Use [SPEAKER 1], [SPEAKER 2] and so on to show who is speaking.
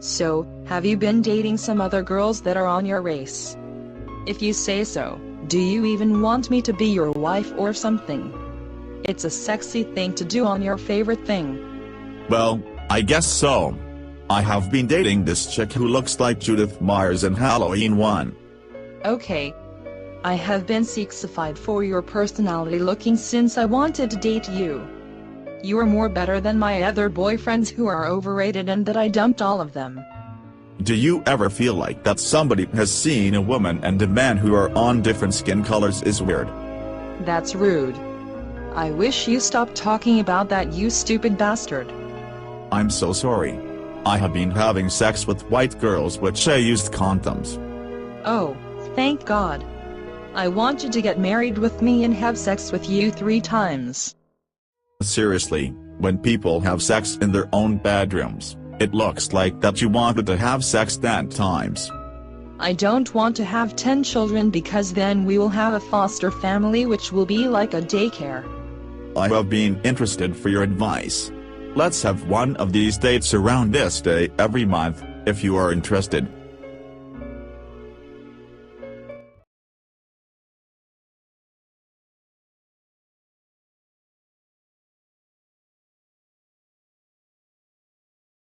[SPEAKER 1] So, have you been dating some other girls that are on your race? If you say so, do you even want me to be your wife or something? It's a sexy thing to do on your favorite thing.
[SPEAKER 2] Well, I guess so. I have been dating this chick who looks like Judith Myers in Halloween 1.
[SPEAKER 1] Okay. I have been sexified for your personality looking since I wanted to date you. You are more better than my other boyfriends who are overrated and that I dumped all of them.
[SPEAKER 2] Do you ever feel like that somebody has seen a woman and a man who are on different skin colors is weird?
[SPEAKER 1] That's rude. I wish you stopped talking about that, you stupid bastard.
[SPEAKER 2] I'm so sorry. I have been having sex with white girls which I used condoms.
[SPEAKER 1] Oh, thank God. I want you to get married with me and have sex with you 3 times.
[SPEAKER 2] Seriously, when people have sex in their own bedrooms, it looks like that you wanted to have sex 10 times.
[SPEAKER 1] I don't want to have 10 children because then we will have a foster family which will be like a daycare.
[SPEAKER 2] I have been interested for your advice. Let's have one of these dates around this day every month, if you are interested.